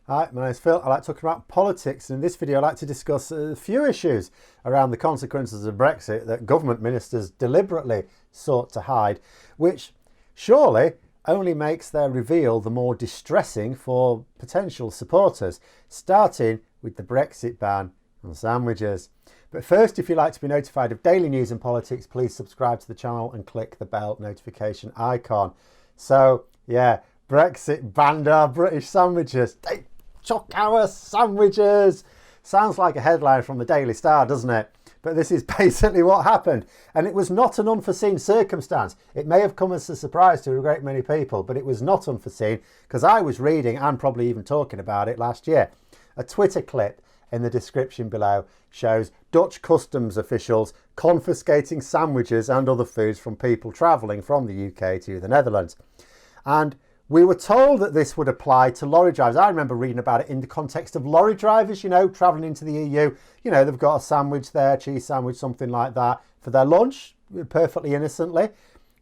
Hi, my name's Phil. I like talking about politics, and in this video I like to discuss a few issues around the consequences of Brexit that government ministers deliberately sought to hide, which surely only makes their reveal the more distressing for potential supporters, starting with the Brexit ban on sandwiches. But first, if you'd like to be notified of daily news and politics, please subscribe to the channel and click the bell notification icon. So, yeah, Brexit banned our British sandwiches. They took our sandwiches. Sounds like a headline from the Daily Star, doesn't it? But this is basically what happened. And it was not an unforeseen circumstance. It may have come as a surprise to a great many people, but it was not unforeseen because I was reading and probably even talking about it last year. A Twitter clip in the description below shows Dutch customs officials confiscating sandwiches and other foods from people travelling from the UK to the Netherlands. And we were told that this would apply to lorry drivers. I remember reading about it in the context of lorry drivers, travelling into the EU. They've got a sandwich there, cheese sandwich, something like that, for their lunch, perfectly innocently.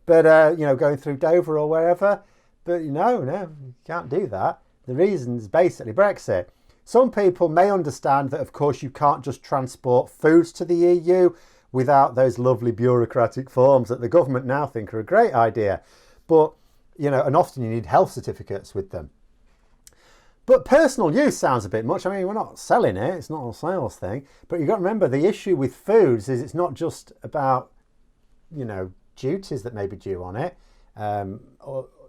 But, going through Dover or wherever. But, no, you can't do that. The reason is basically Brexit. Some people may understand that, of course, you can't just transport foods to the EU without those lovely bureaucratic forms that the government now think are a great idea. But and often you need health certificates with them. But personal use sounds a bit much. I mean, we're not selling it. It's not a sales thing. But you've got to remember the issue with foods is it's not just about, duties that may be due on it.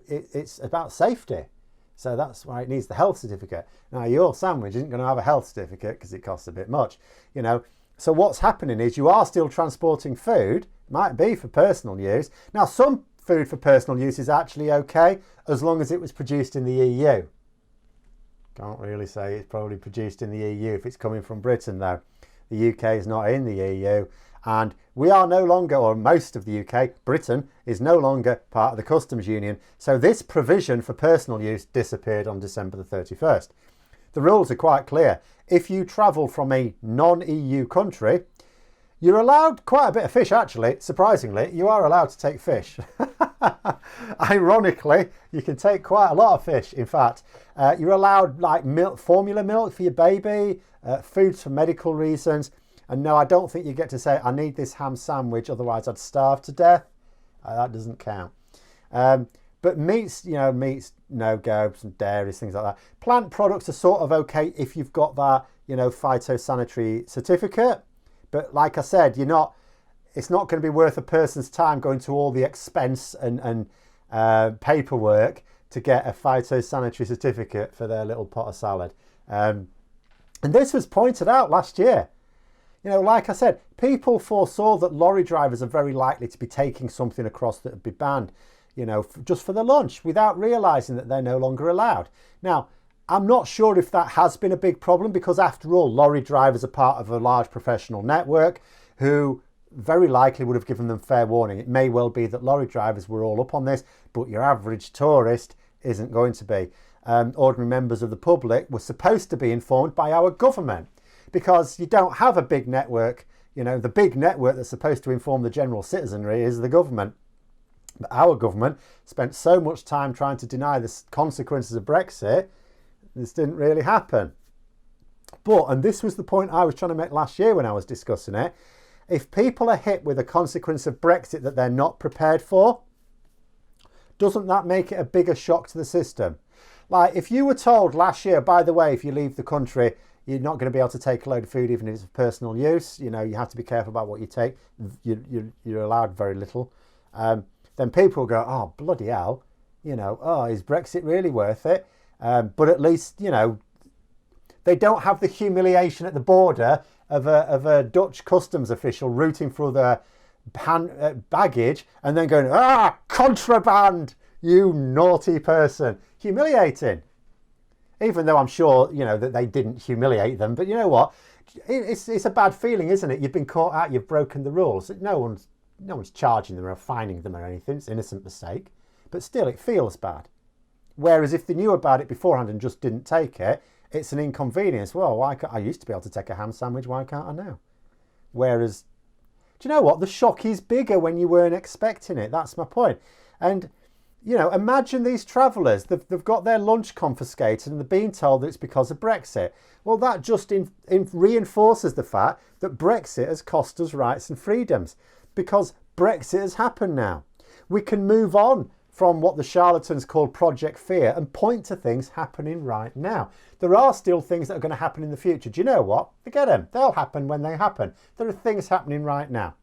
It's about safety. So that's why it needs the health certificate. Now, your sandwich isn't going to have a health certificate because it costs a bit much, So what's happening is you are still transporting food, might be for personal use. Now, some food for personal use is actually okay as long as it was produced in the EU. Can't really say it's probably produced in the EU if it's coming from Britain though. The UK is not in the EU and we are no longer, or most of the UK, Britain is no longer part of the customs union. So this provision for personal use disappeared on December the 31st. The rules are quite clear. If you travel from a non-EU country, you're allowed quite a bit of fish, actually. Surprisingly, you are allowed to take fish. Ironically, you can take quite a lot of fish. In fact, you're allowed like milk, formula milk for your baby, foods for medical reasons. And no, I don't think you get to say, I need this ham sandwich, otherwise I'd starve to death. That doesn't count. But meats, no go, some dairies, things like that. Plant products are sort of okay if you've got that, phytosanitary certificate. But like I said, it's not going to be worth a person's time going to all the expense and paperwork to get a phytosanitary certificate for their little pot of salad. And this was pointed out last year. Like I said, people foresaw that lorry drivers are very likely to be taking something across that would be banned, just for the lunch without realising that they're no longer allowed. Now, I'm not sure if that has been a big problem because after all, lorry drivers are part of a large professional network who very likely would have given them fair warning. It may well be that lorry drivers were all up on this, but your average tourist isn't going to be. Ordinary members of the public were supposed to be informed by our government because you don't have a big network. The big network that's supposed to inform the general citizenry is the government. But our government spent so much time trying to deny the consequences of Brexit. This didn't really happen. But, and this was the point I was trying to make last year when I was discussing it, if people are hit with a consequence of Brexit that they're not prepared for, doesn't that make it a bigger shock to the system? Like if you were told last year, by the way, if you leave the country, you're not going to be able to take a load of food even if it's for personal use. You have to be careful about what you take. You're allowed very little. Then people go, oh, bloody hell, is Brexit really worth it? But at least, they don't have the humiliation at the border of a Dutch customs official rooting for their baggage and then going, contraband, you naughty person. Humiliating. Even though I'm sure, that they didn't humiliate them. But you know what? It's a bad feeling, isn't it? You've been caught out, you've broken the rules. No one's charging them or fining them or anything. It's an innocent mistake. But still, it feels bad. Whereas if they knew about it beforehand and just didn't take it, it's an inconvenience. Well, why can't I used to be able to take a ham sandwich, why can't I now? Whereas, do you know what? The shock is bigger when you weren't expecting it. That's my point. And You know, imagine these travellers, they've got their lunch confiscated and they're being told that it's because of Brexit. Well, that just reinforces the fact that Brexit has cost us rights and freedoms, because Brexit has happened now. We can move on from what the charlatans call Project Fear and point to things happening right now. There are still things that are going to happen in the future. Do you know what? Forget them. They'll happen when they happen. There are things happening right now.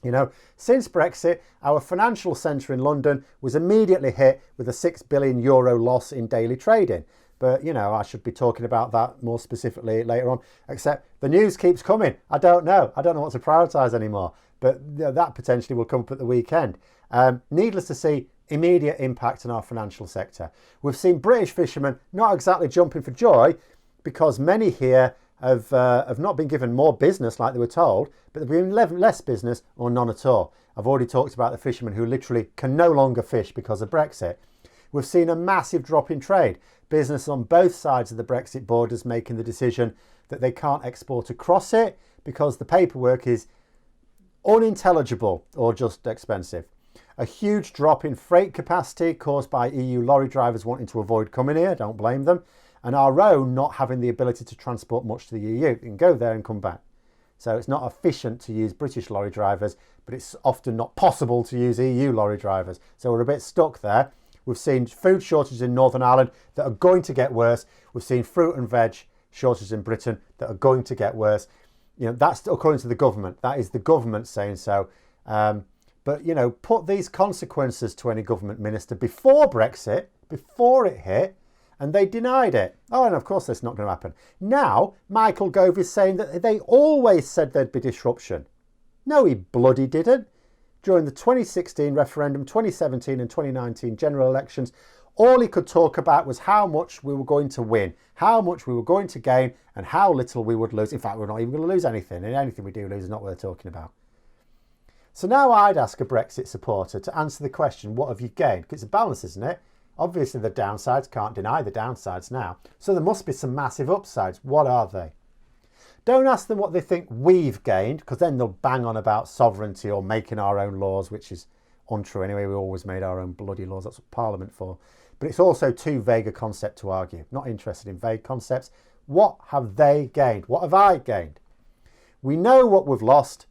You know, since Brexit, our financial centre in London was immediately hit with a €6 billion loss in daily trading. But, you know, I should be talking about that more specifically later on, except the news keeps coming. I don't know what to prioritise anymore, but that potentially will come up at the weekend. Needless to say, immediate impact on our financial sector. We've seen British fishermen not exactly jumping for joy, because many here have not been given more business like they were told, but they've been less business or none at all. I've already talked about the fishermen who literally can no longer fish because of Brexit. We've seen a massive drop in trade. Business on both sides of the Brexit borders making the decision that they can't export across it because the paperwork is unintelligible or just expensive. A huge drop in freight capacity caused by EU lorry drivers wanting to avoid coming here, don't blame them, and our own not having the ability to transport much to the EU. You can go there and come back. So it's not efficient to use British lorry drivers, but it's often not possible to use EU lorry drivers. So we're a bit stuck there. We've seen food shortages in Northern Ireland that are going to get worse. We've seen fruit and veg shortages in Britain that are going to get worse. You know, that's according to the government. That is the government saying so. But, you know, put these consequences to any government minister before Brexit, before it hit, and they denied it. Oh, and of course that's not going to happen. Now, Michael Gove is saying that they always said there'd be disruption. No, he bloody didn't. During the 2016 referendum, 2017 and 2019 general elections, all he could talk about was how much we were going to win, how much we were going to gain, and how little we would lose. In fact, we're not even going to lose anything, and anything we do lose is not worth talking about. So now I'd ask a Brexit supporter to answer the question, what have you gained? Because it's a balance, isn't it? Obviously the downsides, can't deny the downsides now. So there must be some massive upsides. What are they? Don't ask them what they think we've gained, because then they'll bang on about sovereignty or making our own laws, which is untrue anyway. We always made our own bloody laws. That's what Parliament for. But it's also too vague a concept to argue. Not interested in vague concepts. What have they gained? What have I gained? We know what we've lost.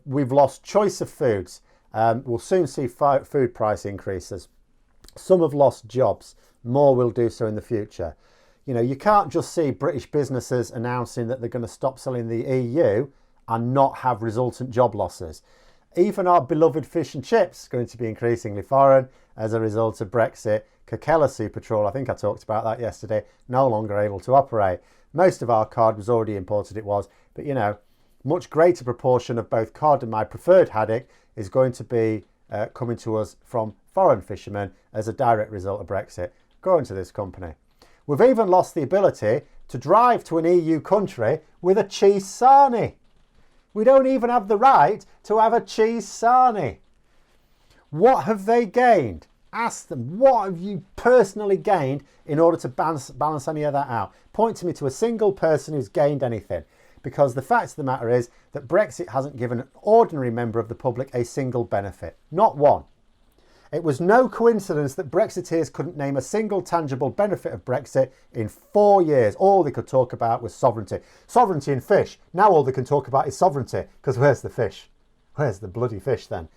We've lost choice of foods. We'll soon see food price increases. Some have lost jobs. More will do so in the future. You know, you can't just see British businesses announcing that they're going to stop selling the EU and not have resultant job losses. Even our beloved fish and chips are going to be increasingly foreign as a result of Brexit. Coquella Sea Patrol, I think I talked about that yesterday, no longer able to operate. Most of our cod was already imported, it was, but you know, much greater proportion of both cod and my preferred haddock is going to be coming to us from foreign fishermen as a direct result of Brexit, going to this company. We've even lost the ability to drive to an EU country with a cheese sarnie. We don't even have the right to have a cheese sarnie. What have they gained? Ask them, what have you personally gained in order to balance any of that out? Point to me to a single person who's gained anything. Because the fact of the matter is that Brexit hasn't given an ordinary member of the public a single benefit. Not one. It was no coincidence that Brexiteers couldn't name a single tangible benefit of Brexit in 4 years. All they could talk about was sovereignty. Sovereignty in fish. Now all they can talk about is sovereignty, because where's the fish? Where's the bloody fish then?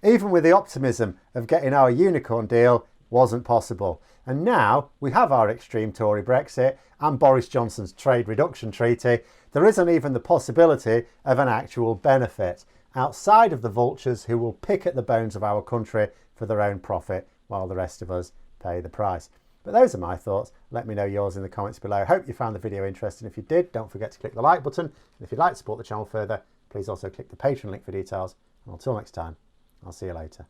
Even with the optimism of getting our unicorn deal, wasn't possible. And now we have our extreme Tory Brexit and Boris Johnson's trade reduction treaty. There isn't even the possibility of an actual benefit outside of the vultures who will pick at the bones of our country for their own profit while the rest of us pay the price. But those are my thoughts. Let me know yours in the comments below. Hope you found the video interesting. If you did, don't forget to click the like button. And if you'd like to support the channel further, please also click the Patreon link for details. And until next time, I'll see you later.